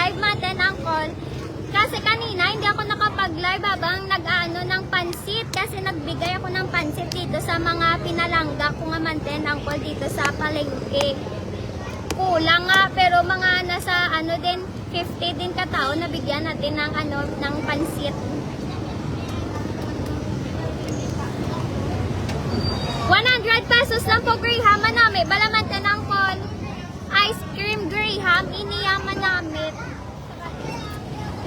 live natin, Uncle. Kasi kanina, hindi ako nakapag-live habang nag-ano ng pansit. Kasi nagbigay ako ng pansit dito sa mga pinalangga ko nga manten, Uncle, dito sa palengke. Kulang nga, pero mga nasa ano din, 50 din katao, nabigyan natin ng ano, ng pansit. 100 pesos lang po, Graham, manami. Balamantan, Uncle. Ice cream, Graham, iniyaman namin.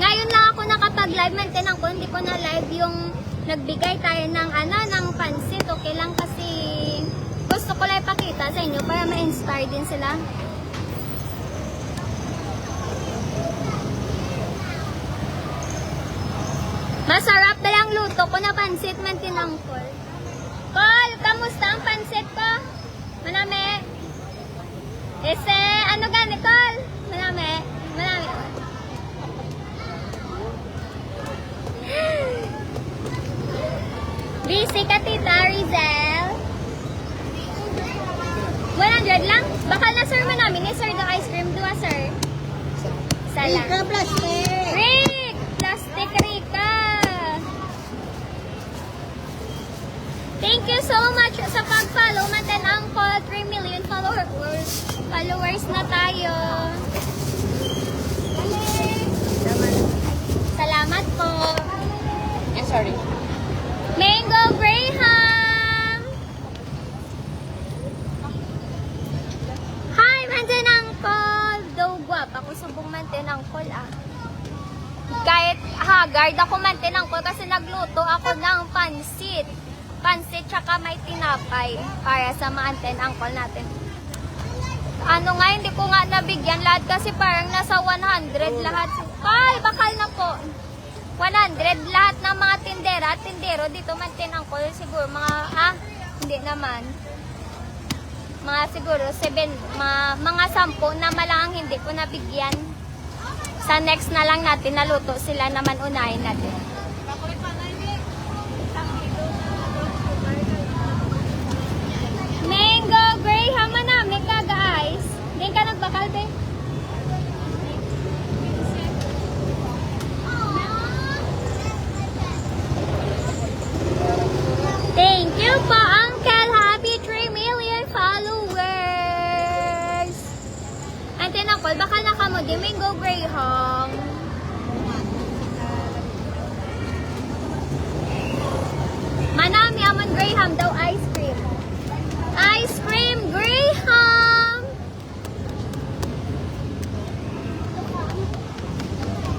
Ngayon lang ako nakapag-live, mantin ko, hindi ko na live yung nagbigay tayo ng ano, ng pansit. Okay lang kasi gusto ko lang ipakita sa inyo para ma-inspire din sila. Masarap na lang luto ko na pansit, mantin ko. Col, kamusta ang pansit ko? Manami. Ese, ano gani, Col? Manami. Manami. Busy ka, Tita Rizel. 100 lang? Bakal na, sir, manami ni sir, the ice cream. Dua, sir. Sala. Rika, plastic. Rick! Plastic, Rika. Thank you so much sa pag-follow. Manten Uncle, 3 million followers. Followers na tayo. Salamat po. Sorry. Mango Graham! Hi, Manten Uncle! Daw guwap ako subong Manten Uncle Kahit haggard ako Manten Uncle kasi nagluto ako ng pansit. Pansit tsaka may tinapay para sa Manten Uncle natin. Ano nga, hindi ko nga nabigyan lahat kasi parang nasa 100 lahat. Ay, bakal na po. 100 lahat ng mga tindera at tindero dito Manten Uncle. Siguro mga, hindi naman. Mga siguro 7, mga 10 na malang hindi ko nabigyan. Sa next na lang natin naluto sila naman unahin natin. Mango Graham, manami ka guys. Hindi ka nagbakal, be? Thank you po, Uncle. Happy 3 million followers. Antin Uncle, baka nakamodi. Mango Graham. Manami amon Graham daw ice cream. Ice cream, Graham!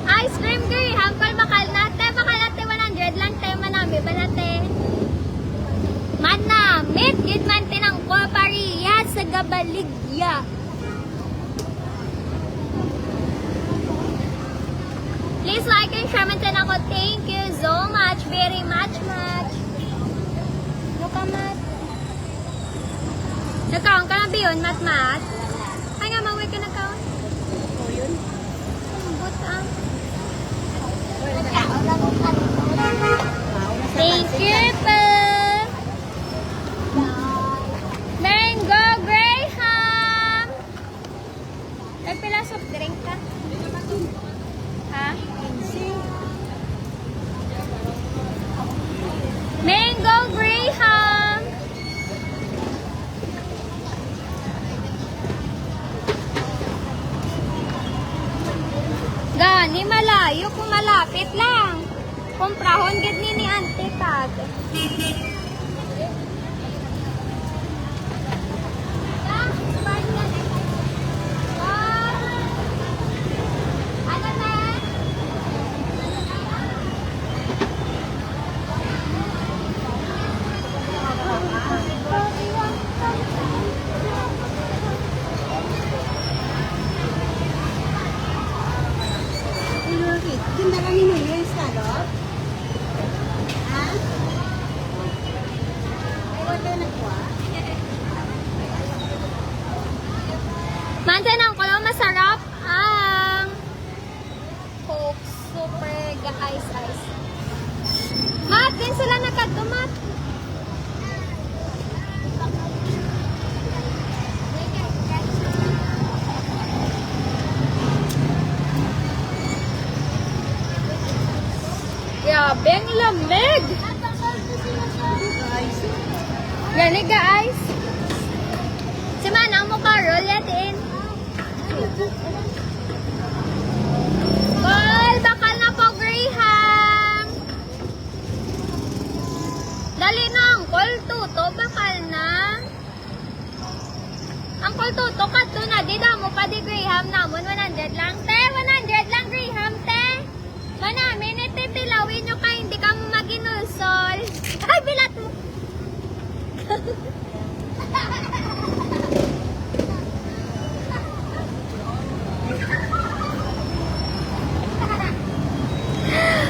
Ice cream, Graham. Kung bakal natin 100 lang tayo manami. Balate. Manamit. Gid man tinang ko pariya sa gabaligya. Please like and share man tinang ko. Thank you so much. Very much. Look, nagkaon ka na ba yun, mat? Ay nga, maway ka nagkaon? O yun? Lambot Thank you po! Mango Graham! Nagpila soft drink ka? Ha? Mango Graham! Gani malayo kung malapit lang. Kumprahon gid ni ante tag. Tinda kami nyo yung salot? Ha? Grabe, ang lamig! Gani guys. Si Manang mo Carol, yatin. Call, bakal na po Graham. Dali na, Uncle Tuto, bakal na. Uncle Tuto, kato na, di daw mo pa di Graham namon, 100 lang. Te, 100 lang Graham, te. Manamin, ititilawin nyo ka, hindi ka mo maginulsol. Ay, bilat mo.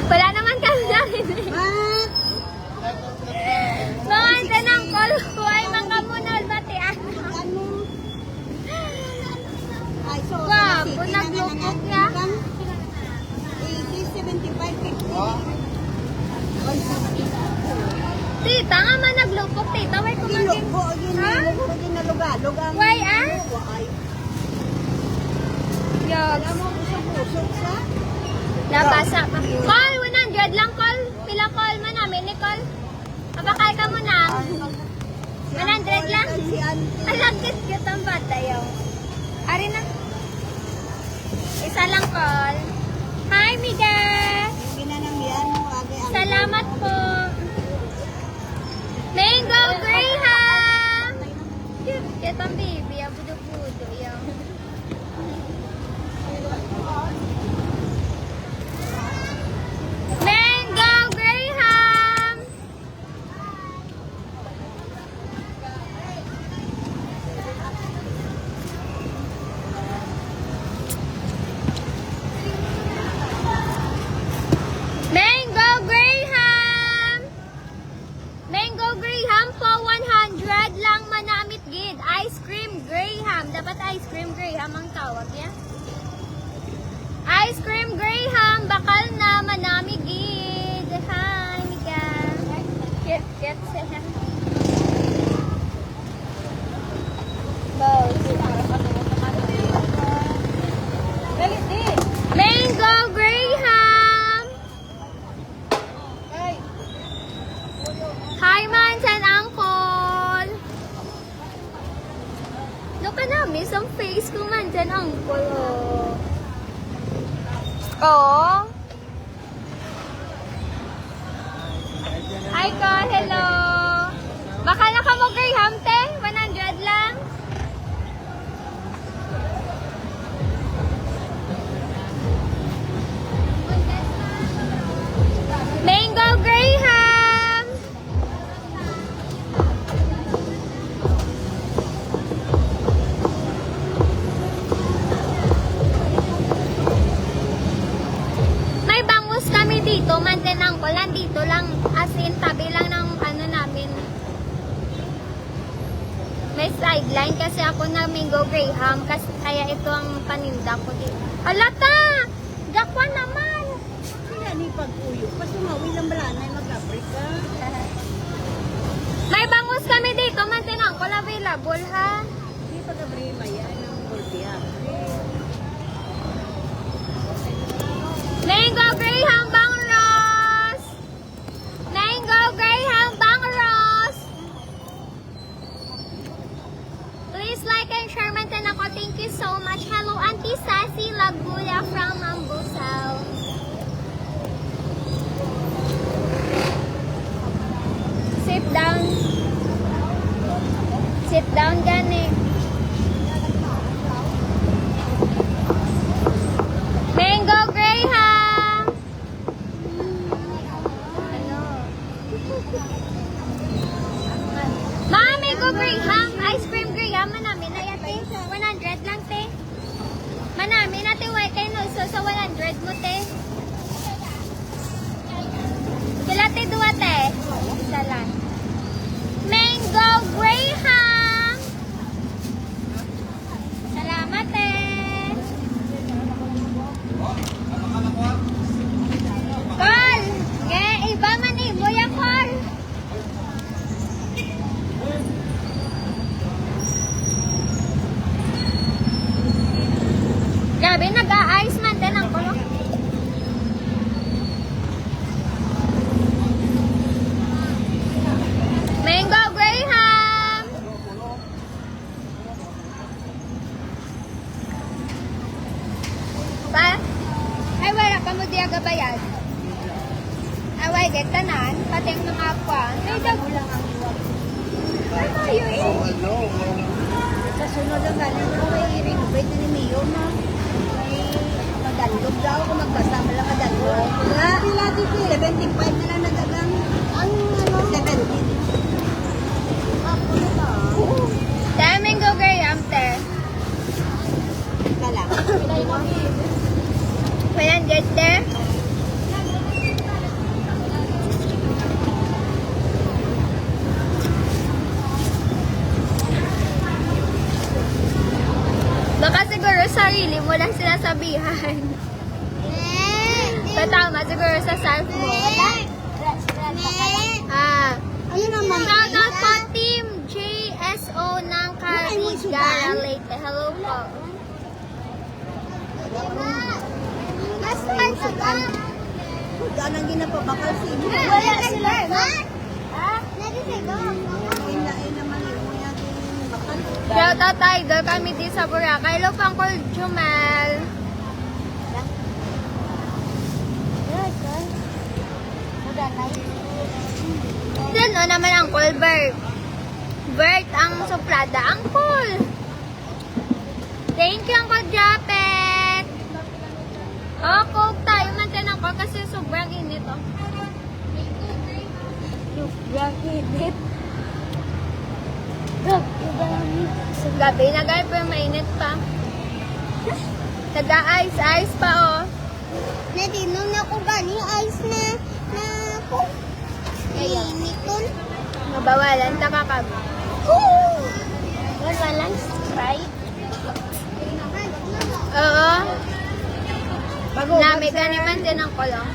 Wala naman kami narinig. Mga tanang call ko ay mga munol batian. Wapo, naglupok ya. 75, 50. Tita nga man naglupok, tita. Way kumagin. Ha? Way ah? Yogs. Nabasa pa. Call, 100 lang call. Pila call man namin ni call. Abakay ka muna. 100 lang. Alagkit cute ang bata yaw. Ari na. Isa lang call. Hi, Miga. Salamat po. Mango Graham. Cute ang baby. Abudo-budo yaw. Mango Graham. Mango Graham. Mango Graham po 100 lang manamit gid. Ice cream Graham. Dapat ice cream Graham ang tawag niya. Ice cream Graham, bakal na manami gid. Hi, Mika. Get siya. Mango Graham. Hi, Mans and Uncle. Look ka namin sa face ko, Mans and Uncle. Oh. Hi, ka. Hello. Baka na ka mo Graham, te? 100 lang. Mango Graham. May bangus kami dito, mantenang ko lang dito lang, as in tabi lang ng ano namin. May sideline kasi ako na Mango Graham, kasi kaya ito ang paninda ko dito. Alata! Dakwa naman! May bangus kami dito, mantenang ko available ha. Mango Graham Bangros! Mango Graham Bangros! Please like and share maintain ako. Thank you so much. Hello, Auntie Sassy Lagula from Ambusao. Sit down. Sit down, gani. Mango Graham! Ano? Mga Mango Graham! Ice cream Graham! Manami na yate. 100 lang, te. Manami na, te. Way kay nulso sa 100 mo, te. Sila, te, duwa, te. Isa lang. Mango Graham! pwede, tanan, pati ang mga kwan. Ay, Mo lang ang iwag. tayo eh. Sa sunod ang galing ko may i-renovate ni Mio na. May madandog daw kung magbasa mo lang madandog. Pila dito 75 na lang nagagang. Ang ano? 70. Ako na ba? Daming go Graham, te. Kala. 100, te. Baka siguro sarili mo lang sinasabihan. Patama siguro sa self mo. Ah. Ayun naman. Shout out po Team JSO ng Carigara Leyte. Hello po. Mas may sugan. Sugan ang ginapabakal sa inyo. Wala sila. Inain naman yung mga bakal. Shout out idol kami di sa Boracay. Hello po Uncle Jumel. Then no naman Uncle Bert. Bert ang suplada. Uncle. Thank you Uncle Japet. Oh, coke tayo man Uncle kasi sobrang init oh. Sobrang init. Sa gabi na guys, pero mainit pa. Taga-ice pa oh. Nadinom na ko gani ice na ko. Initon. Mabawalan, takakab. Walang Sprite. Oo. Bago Nami ganiman din ang kolong.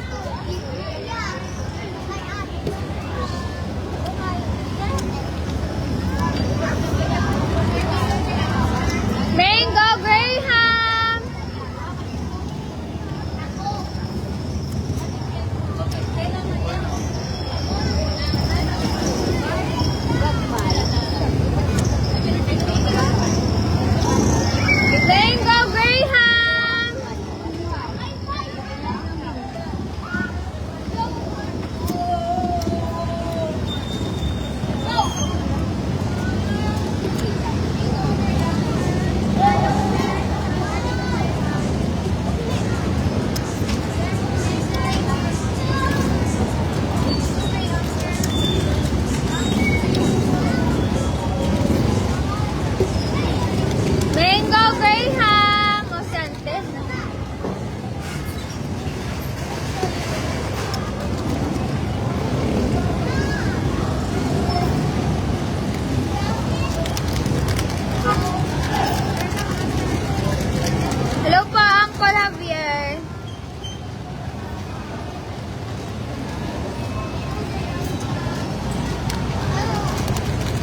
Mango Graham! Mango Graham! Mango Graham! O sante. Hello po, Uncle Javier.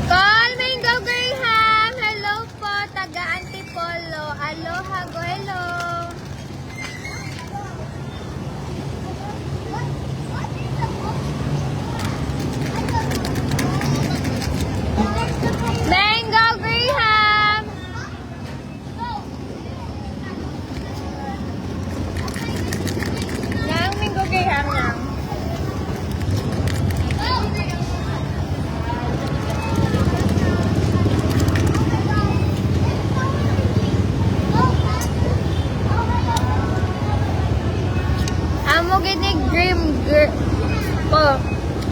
Call Mango Graham. Hello po, taga Antipolo. Aloha, go hello. Mango Graham. Nang Mango Graham nang. Amo gini grim po.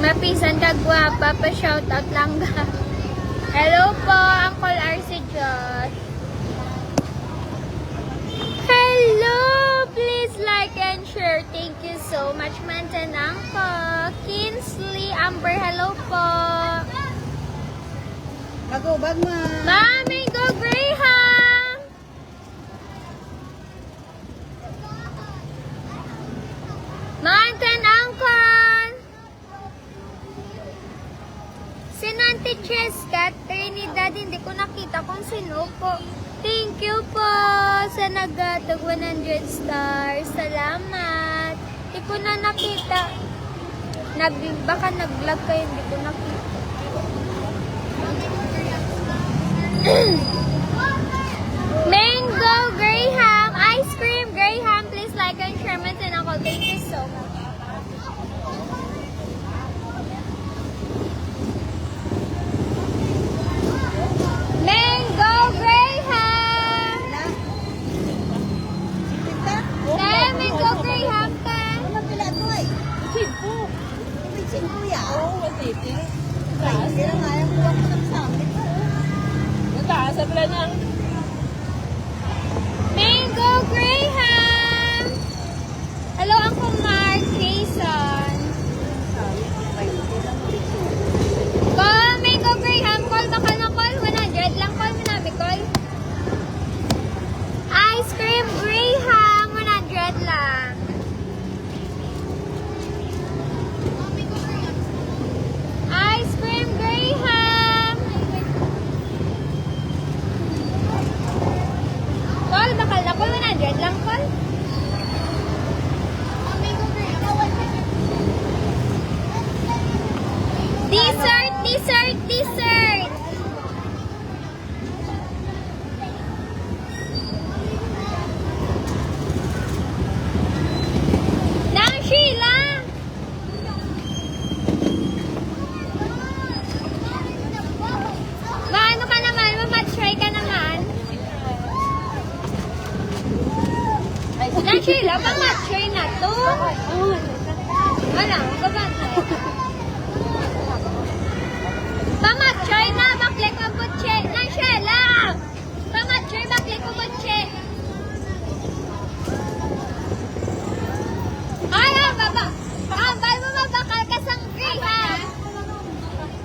Mapisan ka gwapa pa shoutout lang ga. Hello po, Uncle RC Josh. Hello! Please like and share. Thank you so much, Mantanang po. Kinsley Amber, hello po. Bago bag ma. Mami, go Graham! Mantan Angkon! Si Nanti Cheska, Trinidad, hindi ko nakita kung sino po. Thank you po sa nagatag 100 stars. Salamat. Hindi ko na nakita. Baka nag-vlog kayo, hindi ko nakita. Mango Graham! Ice cream Graham! Please like and share. Mantin ako. Thank you so much. 118 kuya. Oo, 180. Hindi lang nga yung kuha ko sa amin. Nataas sa pala ng Mango Graham! Hello, Uncle Mark, Jason. Call Mango Graham, call bakal na call, 100 lang call mo namin call. Ice Cream Graham, 100 lang. Ice Cream Graham! Call bakal na call, 100 lang call. Dessert, dessert, dessert! Nang Sheila! Maano ka naman? Mamatry ka naman? Nang Sheila, pamatry na to. Wala, mabatry. Pamatry na, baklik ang butche. Nang Sheila! Pamatry, baklik ang butche. Ay, baba. Bal mo mabakal ka sang gray, ha?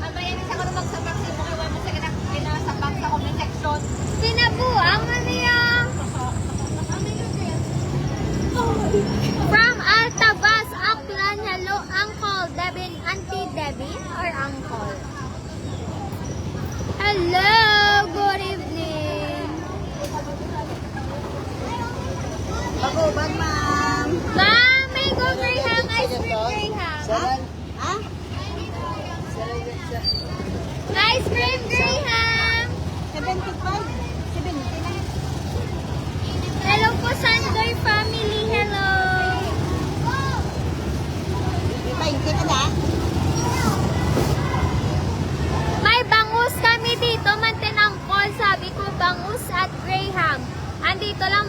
Abayan isa ko na magsabak sa mga iwan mo sa kinasabak sa comment section. Sinabuang mo niya. From Altabas, Aklan, hello, Uncle Devin, Auntie Devin, or Uncle? Hello, good evening. Bagubag, ma'am. Ma'am, Mango Graham, Ice Cream Graham. Ha? Ice Cream Graham. 75? 70 na. Hello po, Sandoy family, hello. 20 ka na? May bangus kami dito, mantinangkol. Sabi ko, bangus at Graham. Andito lang.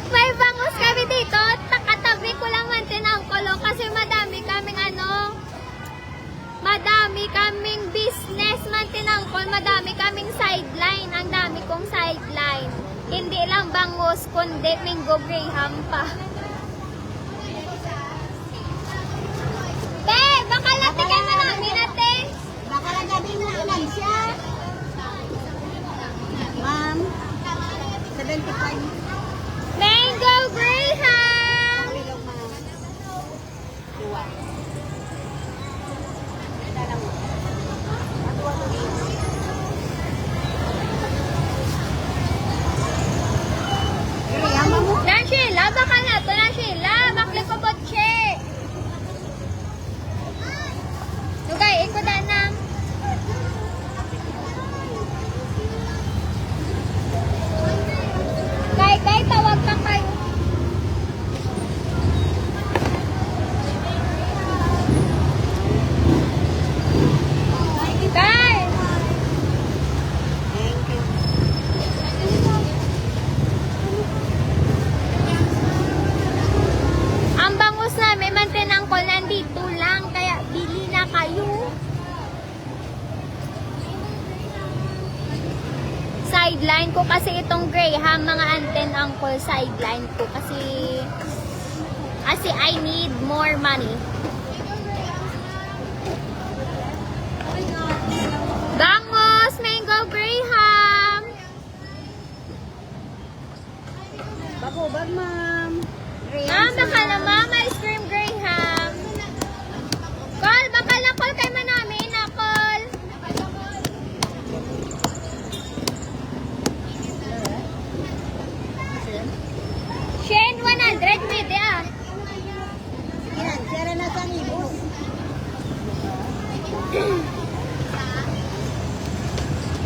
May bangus kami dito. Katabi ko lang mantinangkol. Kasi madami kaming madami kaming business mantinangkol. Madami kaming sideline. Ang dami kong sideline. Hindi lang bangus, kundi Mango Graham pa. Be, baka latikan mo namin natin. Baka lang gabi mo ilan siya. Ma'am, 75. Mango Graham! Bilog, ma'am. Dua. Dala mo. Graham mo? Yan Sheila, baka na to na Sheila. Bakli ko botche. Lugay, iko na na. Kay, tawag ka kayo. Kay! Thank you. Ang bangus namin, mantinangkol, nandito lang. Kaya bili na kayo. Sideline ko kasi itong Graham, mga anten uncle, sideline ko kasi I need more money. Bangus, Mango Graham. Bagubag, ma'am. Ma'am, baka na ma'am, ice cream Graham. Call, baka na call kayo man namin, na call. Shane, 100 pwede ah. Yan, sira na sa ibos.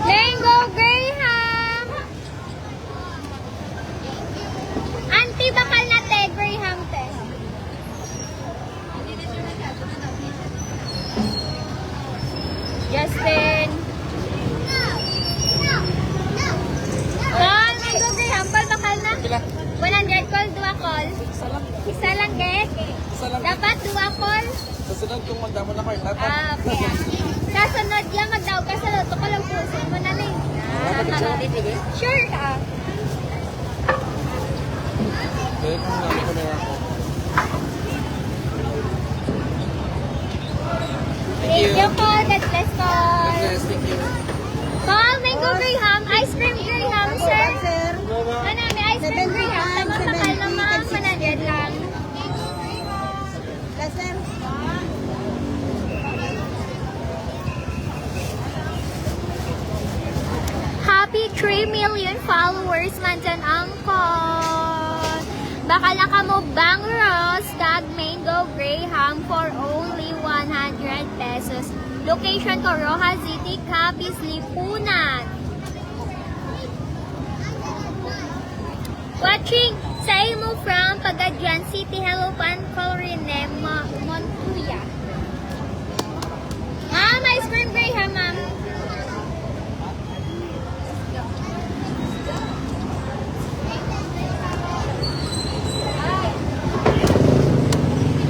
Mango Graham. Auntie, bakal na te, Graham te. Justin. Call, Mango Graham, call bakal na. 100 call, 2 call. Isa lang, get? Isa lang. Dapat dua call? Sa sunod kung magdamo na kayo. Ah, okay. Sa sunod yan, magdaog ka sa loto ko lang pusin mo na lang. Pwede? Sure ka. Pwede kung nami ko na ako. Thank you po. God bless po. Yes, thank you. Call, mango graham, ice cream graham, sir. Sir, Ano, may ice cream graham. Tamang bakal na mga 100 lang. sir. Happy 3 million followers man dyan, Uncle. Bakala ka mo bang Rose, Tag Mango Graham for only 100 pesos. Location ko, Roja City, Capiz, Lipunan. Watching sa imo from Pagadian City. Hello, Pan Colorine, Montuya. Ma'am, ice cream Graham, ma'am.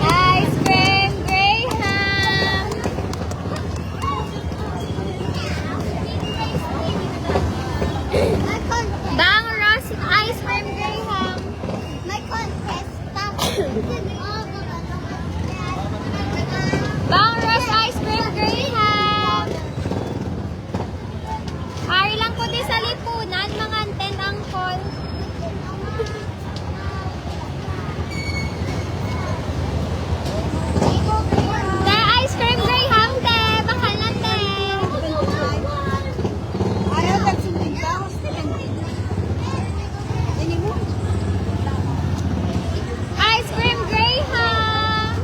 Ice cream Graham. Bang Ross ice cream Graham. Bang Ross ice cream Graham. Ari lang po di sa lipunan, mga anten angkol. The ice cream Graham, te. Bakal na, te. Ayaw nagsiming ka, 70. Ini mo? Ice cream Graham.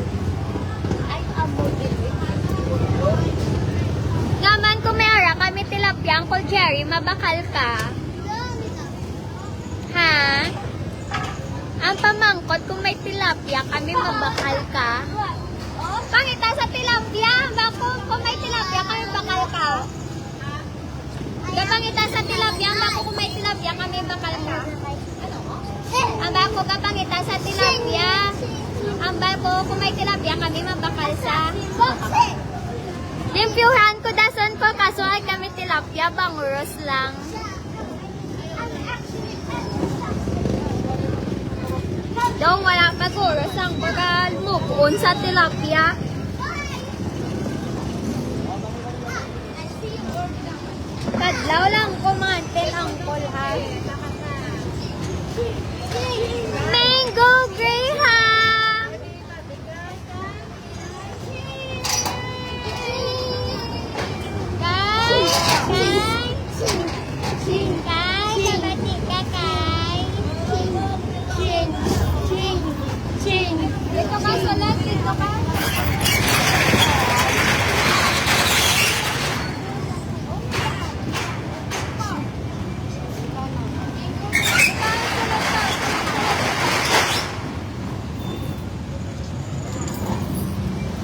Naman kung may ara kami tilapia, Uncle Jerry, mabakal ka. Ha? Ang pamangkot kung may tilapia, kami mabakal ka. Pangita sa tilapia, bako kung may tilapia, kami bakal ka. Gapangita sa tilapia, bako kung may tilapia, kami bakal ka. Ang bako gapangita sa tilapia, ang bako kung may tilapia, kami mabakal sa. Limpyuhan ko dason ko, kaso ay kami tilapia, banguros lang. Dong, wala pa guros ang bagal mo, buon sa tilapia. Kadlaw lang kumantin ang ha. Mango Graham! Kay, kabati ka kay. Ching. Dito ka, sulat, dito ka.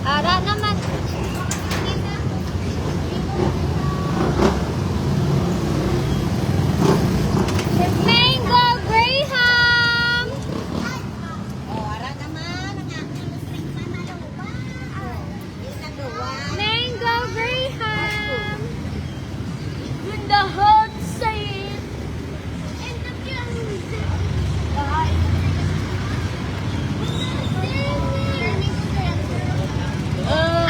Ara naman. Mango Graham! Oh, ara naman. Mango Graham! With the hot side.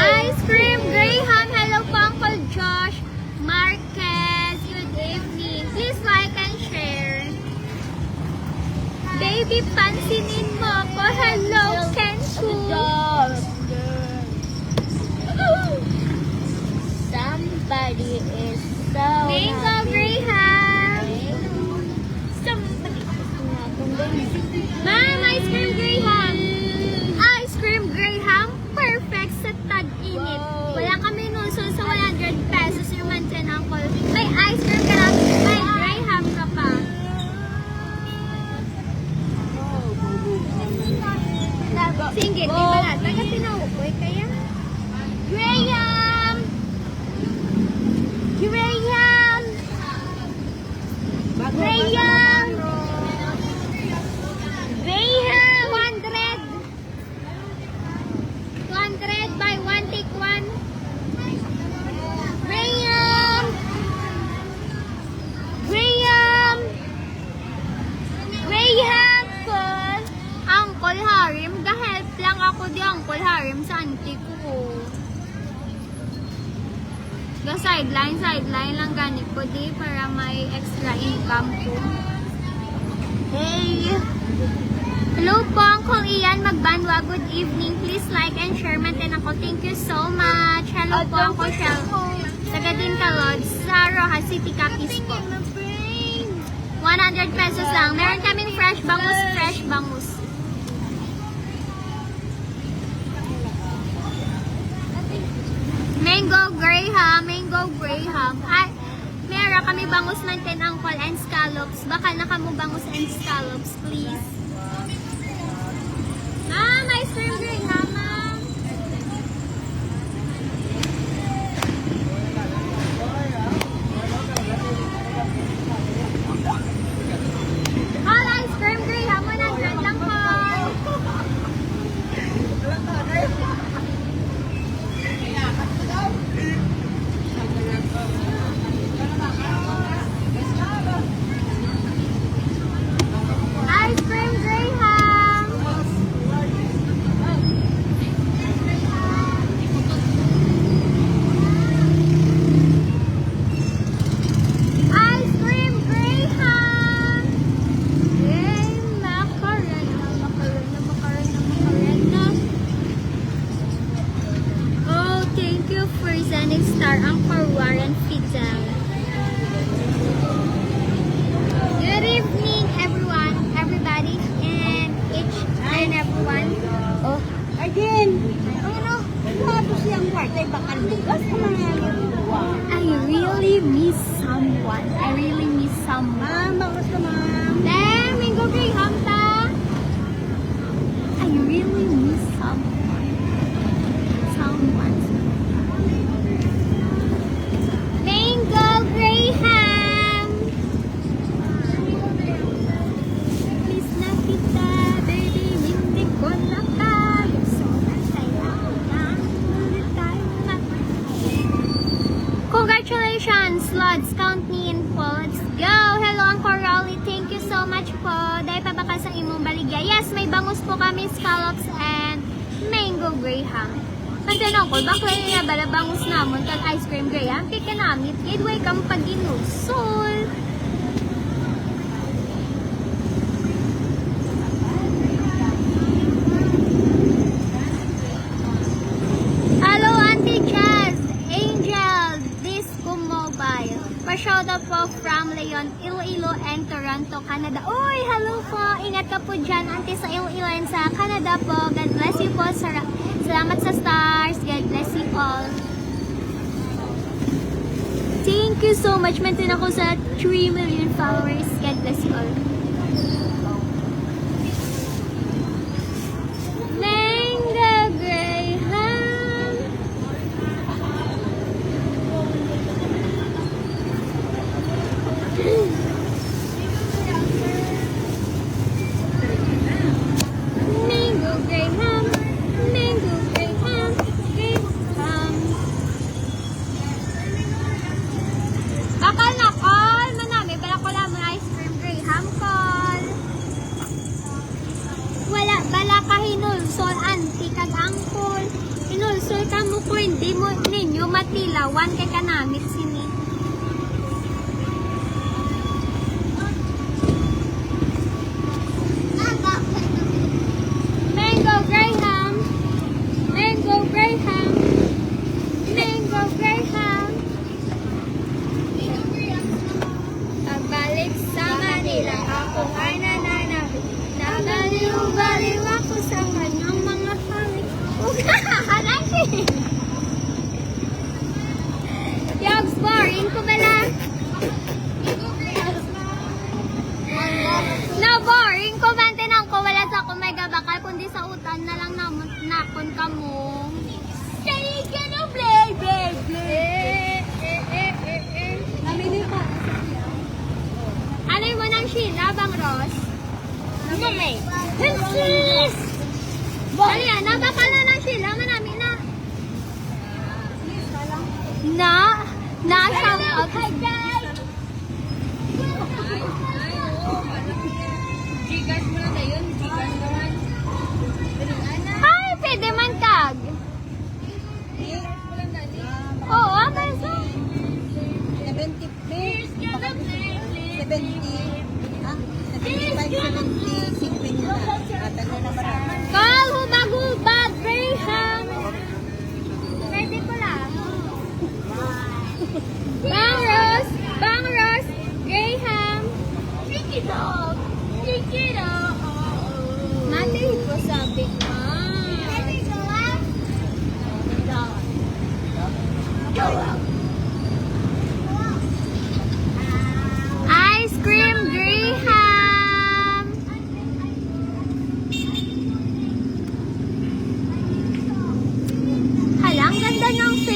Ice cream Graham. Hello po, Uncle Josh. Marquez. Good evening. Please like and share. Baby, pansinin mo ako. Hello, Kenku. Somebody is so Mango Graham. Ma'am, ice cream Graham. Ice cream Graham. Perfect sa tag-init. Wala kami nusul sa 100 pesos yung mantin, Uncle. May ice cream ka lang. May Graham ka pa. Singgit, di ba na? Taga tinawukoy kaya? Graham! Graham! Graham! Graham! 100! aquarium sa auntie ko. The sideline lang ganit ko di para may extra income ko. Hey! Hello po, Uncle Ian Magbanwa. Good evening. Please like and share. Maintain ako. Thank you so much. Hello po, Uncle Shell. Sagadin ka, Lods. Sa Rojas City, Capiz po. 100 pesos lang. Meron kaming fresh bangus. Mango Graham. Ay, meron kami bangus maintain Uncle and scallops. Baka nakamu bangus and scallops, please. Ice cream Graham, ma'am. All ice cream Graham, 100 lang po. Ice cream Graham. Ice cream Graham. Yay, macarena. Oh, thank you for sending star Uncle Warren Fidel. Good evening, everybody, and each and everyone. Oh, again. Ano? Ano siyang kwarta? Bakal bukas ko mangyari. I really miss someone. Bagus ka, ma'am. Damn, Mango Graham ta. I really miss someone. Mango Graham. Please na kita, baby. Hindi ko na tayo. So, kailangan ulit tayo Congratulations, Lods. Count me in po. Let's go. Hello, Uncle Rolly. Thank you so much po. Dahil pa baka sa imong baligya. Yes, may bangus po kami, scallops, and Mango Graham. Mantanong ko, bakla niya bala bangus namon kag ice cream Graham? Kaya kanamit, gidway kang pag-inusol. Hello, Auntie Jazz, Angel, Disco Mobile. Pa-shout out po from Leon, Iloilo, and Toronto, Canada. Uy, hello po. Ingat ka po dyan, Auntie, sa Iloilo and sa Canada po. God bless you po. Salamat sa stars. God bless you all. Thank you so much. Maintain ako sa 3 million followers. God bless you all. Mango Graham. Mango Graham. Bakal na call. Manami, bala ko lang mga ice cream Graham call. Wala, bala ka hinulsol, auntie kag angkol. Hinulsol ka mo ko, hindi mo ninyo matilawan kay kanamit sini. Mango Graham. Mango Graham. Mango Graham. Pagbalik sa Manila, ako ay nananabik. Nabaliw-baliw ako sa kanyang mga halik. Halasin! Yogs, boring ko bala? Na boring ko, mantinang ko. Wala sa ako may gabakal, kundi sa utan na lang nakon ka mo. Say ka na, play, play. Namili pa. Ano mo ng Sheila, Bang Ross? Ano may? Princess! Ano yan? Nabakal na ng Sheila, manami na. Na-shout out. Hi guys! Gcash mo na yun. Gcash naman. Ay, pwede man tag.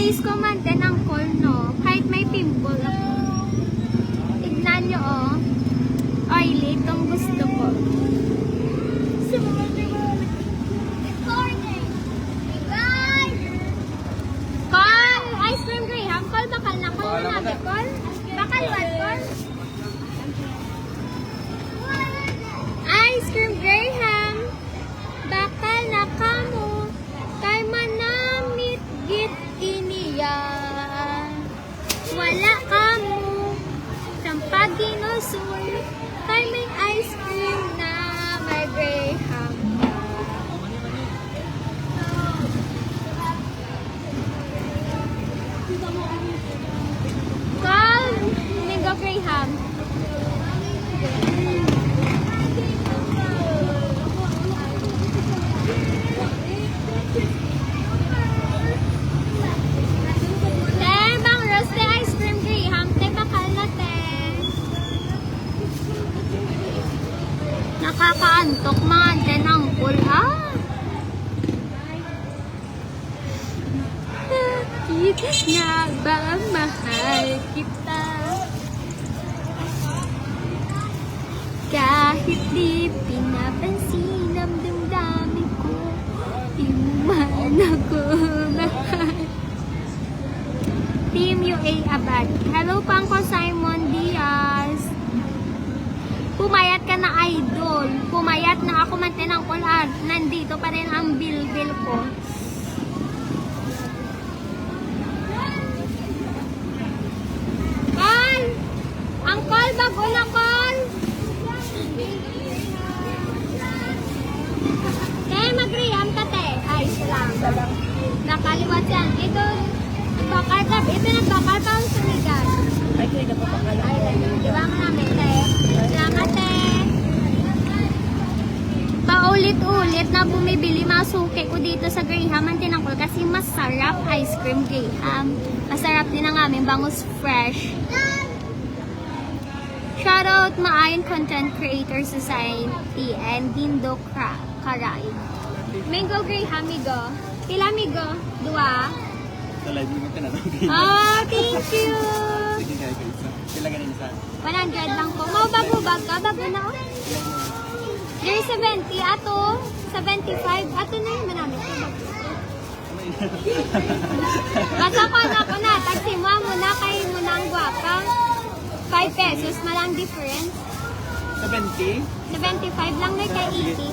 Please comment din ang call, no? Kahit may pimple ako. Tignan nyo, oh. Oily, itong gusto ko. Call! Ice cream Graham, call bakal na. Call na natin, call. Bakal what, call? Ice cream Graham, bakal na kamo. Kay manamit git iniyan. Wala kamo. Sampag ginusul. Kay may ice cream na may Graham. Call Mingo Graham. Bang roasted ice cream Graham. Te bakal na te. Nakakaantok mga tenangkol. Bakit na ba mahal kita? Kahit di pinapansin ang damdamin ko, di mo man ako mahal. Team UA Abad. Hello Pangko Simon Diaz. Pumayat ka na idol. Pumayat na ako man tinangkol at nandito pa rin ang bil-bil ko. Call! Ang call, bago na call! Mag-reham ka, te. Ay, lang. Nakaliwat yan. Ito, bakal ka. Ito nagbakal pa ang sumigat. Ay, kaya na pa bakala. Ay, diba mo namin, te? Salamat, te. Paulit-ulit na bumibili mga suki ko dito sa Graham ang tinangkol kasi masarap ice cream Graham. Masarap din ang aming bangus fresh. Shoutout Maayon Content Creator Society and Dindo Karay. Mango Graham, migo. Pila, migo? Dua? Talay, hindi mo tinatawag. Oh, thank you! Sige, kaya ka isa. Sila ganun isa. 100 lang po. Mau bago-bag ka? Bago na oh. There's 70. Ato, 75. Ato na yun manamit. Basta ko na. Taxi mo muna kayo muna ang guwapa. 5 pesos malang difference. 70? 75 lang na kay 80.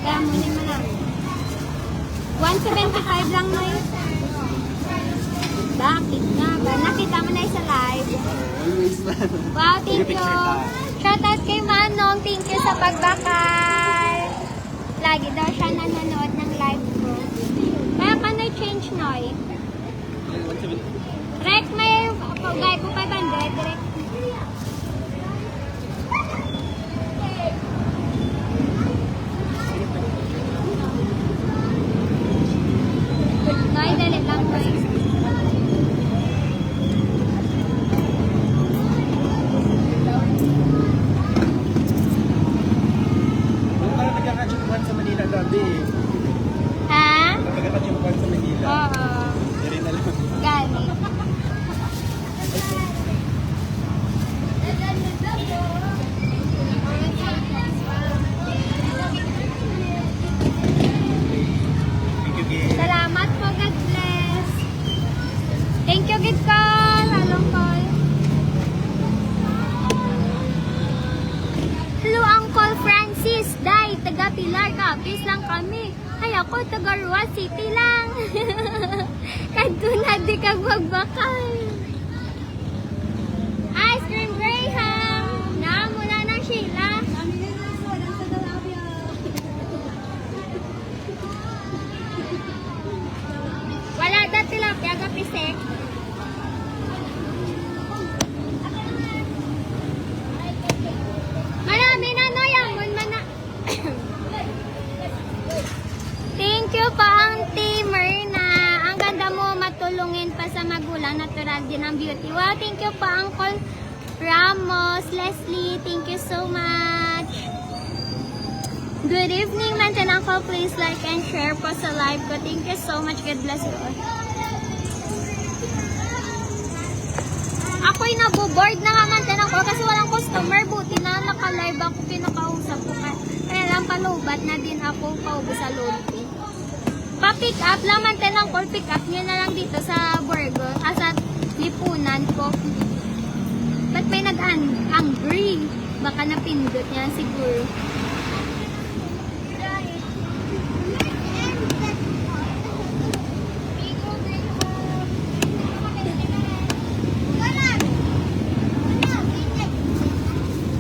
Kaya muna mo lang. 175 lang na yun. Bakit nga ba? Nakita mo na yun sa live. Always man. Wow, thank you. Shoutout kay Manong. Thank you sa pagbakal. Lagi daw siya nanonood ng live ko. Kaya ka na-change, Noy. 170. Rek, may gay ko 500. Direct. Noy, dali lang, Noy. Parang nagkakachumpuan sa Manila gabi. Ha? Nagkakachumpuan sa Manila. Oo. Dari na lang. Gani. Thank you, Gay. Salamat po, God bless. Thank you, good call. Hello, call. Hello, Uncle Francis. Day, taga Pilar, Capiz lang kami. Ay, ako, taga Rua City lang. Kanto na di kag magbakal. Ice cream Graham. Naamuna ng Sheila. Wala da tilapia gapisek. Marami na no yamon mana. Thank you pa ang Myrna. Ang ganda mo matulungin pa sa magulang. Natural din ang beauty. Wow, thank you pa Uncle Ramos. Leslie, thank you so much. Good evening, Mantan Uncle. Please like and share po sa live ko. Thank you so much. God bless you all. Ako'y naboboard na nga Mantan Uncle kasi walang customer. Buti na naka-live ako. Pinakausap ko. Kaya lang palubat na din ako paubo sa Lodi. Pa-pick up lang Mantan Uncle. Pick up nyo na lang dito sa Burgos. Sa Lipunan po. Ba't may nag-angry? Baka napindot niya siguro.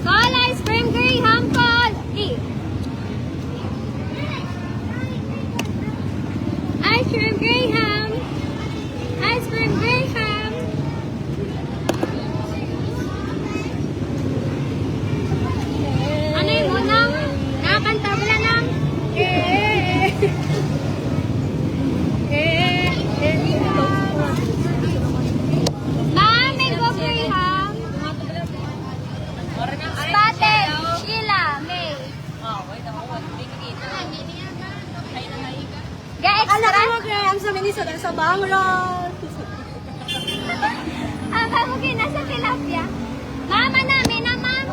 Call ice cream Graham, call! Ice cream Graham! Ice cream Graham! Ano yung unang? Nakakanta ba na ng? Ma'am, may go Graham. Spotted. Sheila, May. Alam Ga-extra. mo, Graham, sa Minnesota, sa Bangrod. Ang kamugin nasa tilapia. Mama namin naman.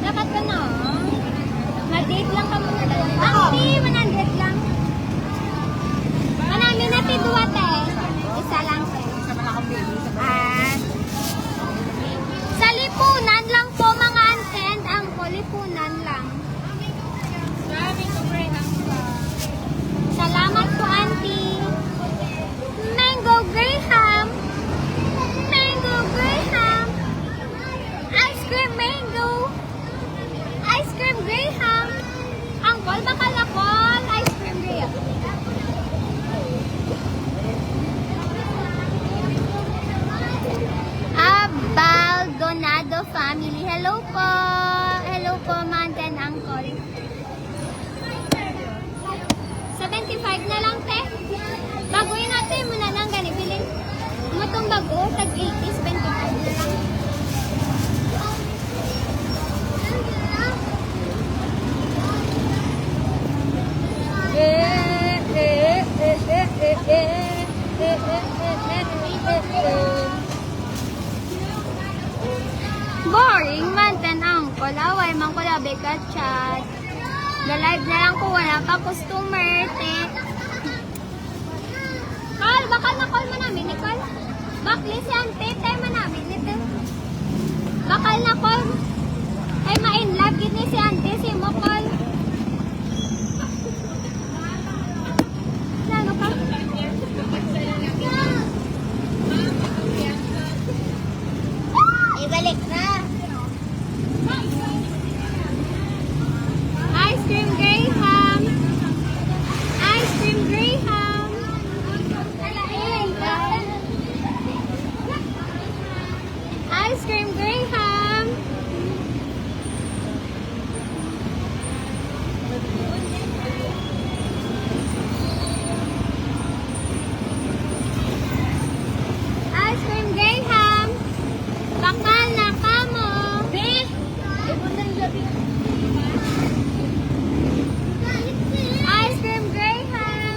Dapat ka na. Ma-date lang ka muna dalawa. Hindi, 100 lang. Manami na tiduwate. Isa lang eh. Sa Lipunan lang po mga anten. Ang po, Lipunan lang. Salamat po, auntie. Mango Graham. Mango Graham. Ice cream mango. Ice cream Graham. Angkol, bakal ako. Ice cream Graham. Baldonado family. Hello po. Hello po, Mantan Uncle. 75 na lang, te. Baguhin natin muna lang gani. Bilhin mo itong bago. Tag 80, 75 na lang. Boring man, ten Uncle. Away man ko labi ka chat. Na-live na lang ko, wala pa customer, te. Call, baka na-call mo namin, Nicole. Backlist yan, te. Tayo mo namin, ito. Bakal na-call. Ay, ma-in-love, gini si auntie, si mo, call. Lalo ka? Ibalik na. Ice cream Graham. Ice cream Graham. Ice cream Graham. Ice cream Graham. Bakal na ka mo. Ice cream Graham.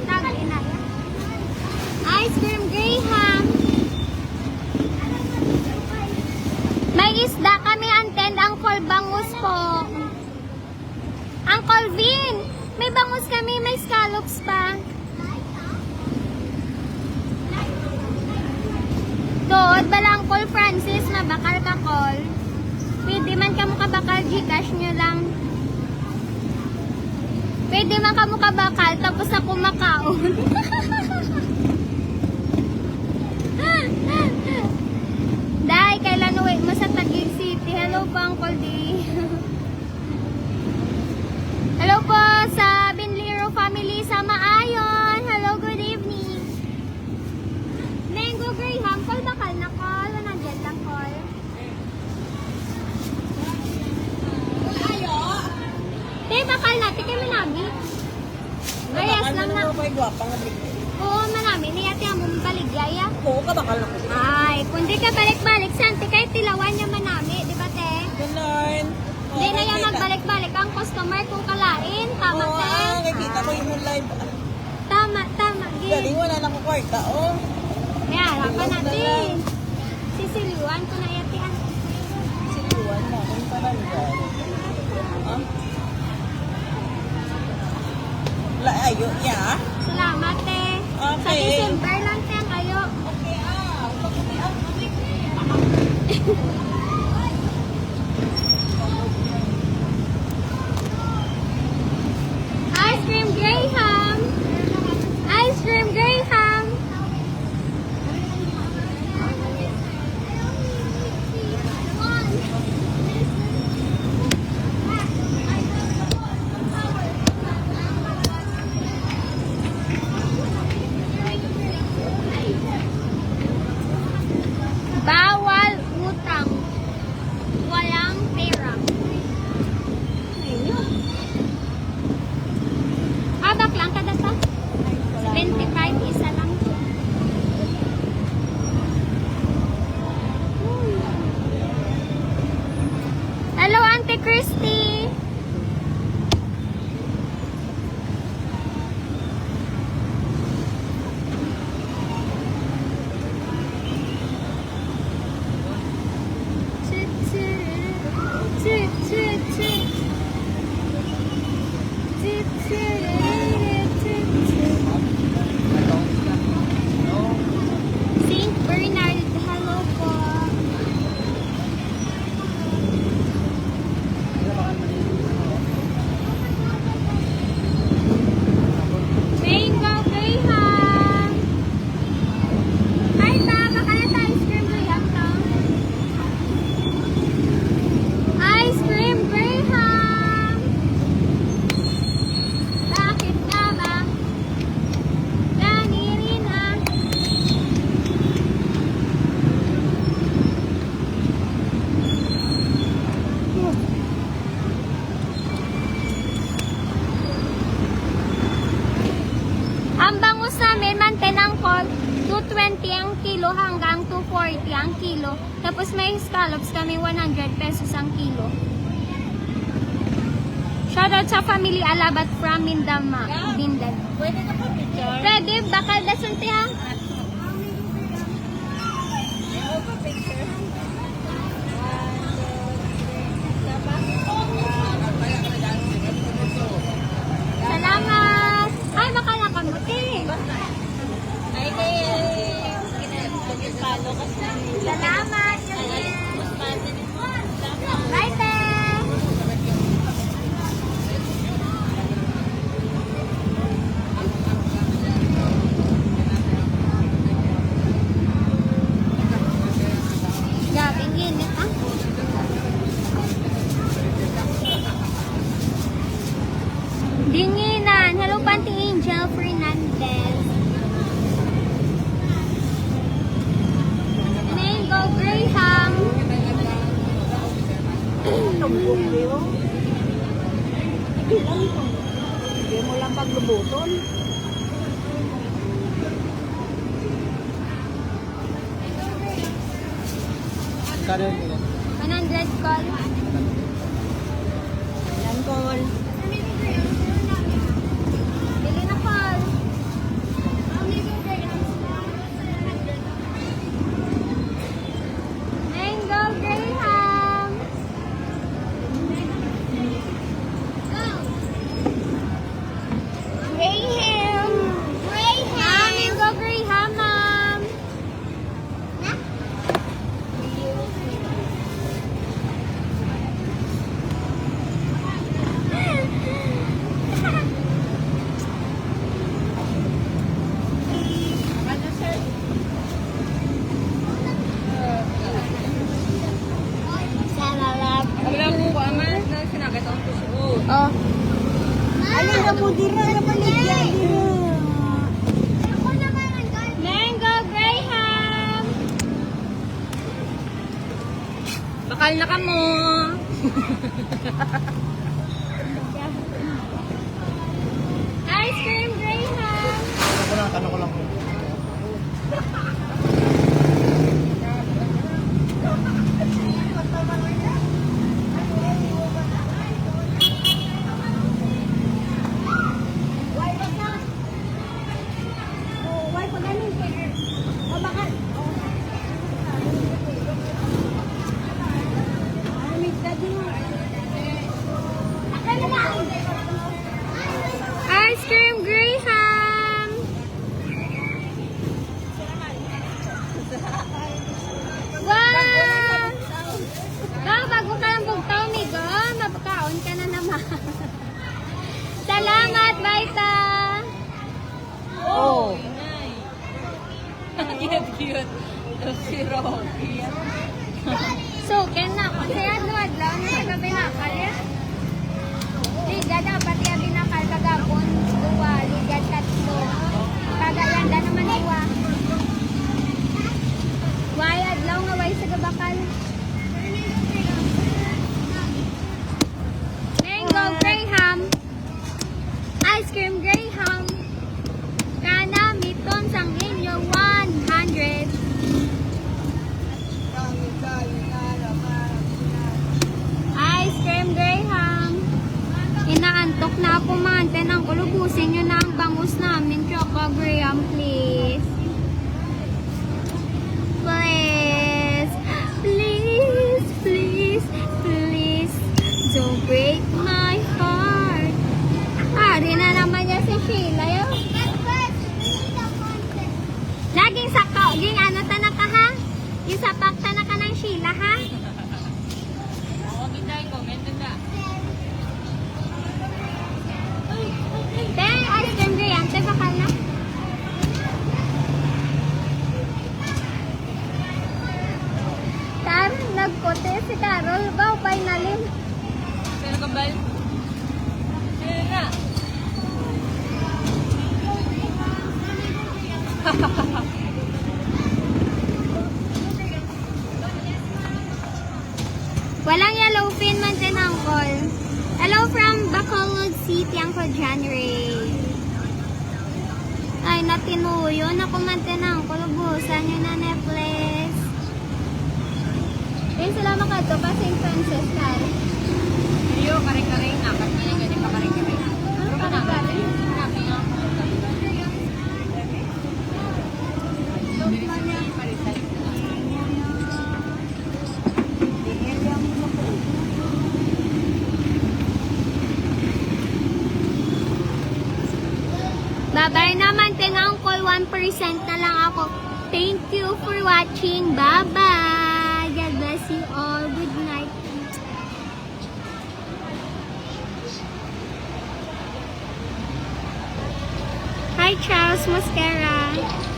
Tag-ina. Ice cream Graham. May isda kami anten, Uncle Bangus po. Uncle Vin, may bangus kami, may scallops pa. Doon, bala Uncle Francis, mabakal ka call. Pwede man ka mo kabakal, Gcash nyo lang. Pwede man ka mo kabakal, tapos ako makaon. Dahil kailan uwi mo sa Taguig City. Hello po, Uncle D. Hello po sa Binliro family sa Maayon. Hello, good evening. Mango Graham, call bakal na call. Nandiyan lang call. Te, bakal natin kay Manami. Bayas lang na. Oo, Manami. Niyati ang bumabalig Yaya? Oo ka, bakal na ko. Ay, kung di ka balik-balik, sante kahit tilawan niya manami, di ba te? Ganun. Hindi na yan magbalik-balik ang customer kung kalain. Tama Oo, te? nakikita ko yung live. Tama, Galing, gid. wala na ko kwarta, oh. May harapan natin. Sisiliwan ko na yati ah. Siliwan na, kung parang gano'n. Ah? Ayo niya. Salamat te. Sa Okay. December lang te ang ayo. Okay, Ice cream Graham. Ice cream Graham. Bawal utang. Walang pera. Abak lang kada ta? 25 isa lang. Hello, Auntie Christy. Saint Bernard, hello po. Mango Graham. Ay, tama ka na sa ice cream Graham to. Ice cream Graham. Bakit ka ba? Nanirina. Ang bangus namin, mantenang call, 220 ang kilo hanggang 240 ang kilo. Tapos may scallops kami 100 pesos ang kilo. Shoutout sa family Alabat from Mindan. Pwede na pa picture? Pwede, bakal na sunti ha? Oo pa picture? Salamat! Ay, bakal na kamuti. Ay, kaya palo kasi. Salamat! Mas pati din mo. Bye, te! Gabing init, ah. Dinginan. Hello, Panty Angel Fernandez. Mango Graham. Tumbong mo. Hindi mo lang paglubuton. Kano yun nila? 100 call. Yan, call. Bili na call. Mango Graham. Graham. Mango Graham, ma'am. Salamat. Wala ko ko aman na sinagat ang puso. Oh. Ano na mo dira na maligyan dira. Mango Graham. Bakal na ka mo. Ice cream Graham. Tanong ko lang. Why pa ganun? O bakal. May daddy mo. Akin na lang. Ice cream Graham! Wow! Bago ka ng bugtaw, Migo. Mapakaon ka na naman. Salamat, Baita! Oh! Cute. Si Rocky. So, na ako. Kaya adlaw na sa gabi na kalit. Liga dapat yung binakal kagapon. Dua, liga tatlo. Kagayanda naman dua. Why adlaw nga way sa gabakal? Mango Graham. Ice cream Graham. Kana miton sang inyo 100. Ice cream Graham. Inaantok na ako mante ng kulubusin nyo na ang bangus namin. Choco Graham, please. Please. Please, please, please. Don't break my heart. Ari na naman niya si Sheila yun. Laging sakaw. Ging ano tanak ka ha? Yung sapak tanak ka ng Sheila ha? Then, ice cream Graham. Te, bakal na. Carol, nagkote si Carol. Bao, pinalim. Sino ka ba? Sino na? Walang yellow pin man din, Uncle. Hello from Bacolod City, Uncle January. Ay, natinuyo. Naku man din, Uncle. Ubusan nyo na Netflix. Ayun sila makato pa St. Francis, Carol. Iyo, kare-kare na. Kasi nga ganyan pa kare-kare. Ano ka na, Carol? Bye-bye naman, ting Uncle. 1% na lang ako. Thank you for watching. Bye-bye. God bless you all. Good night. Hi, Charles Mosquera.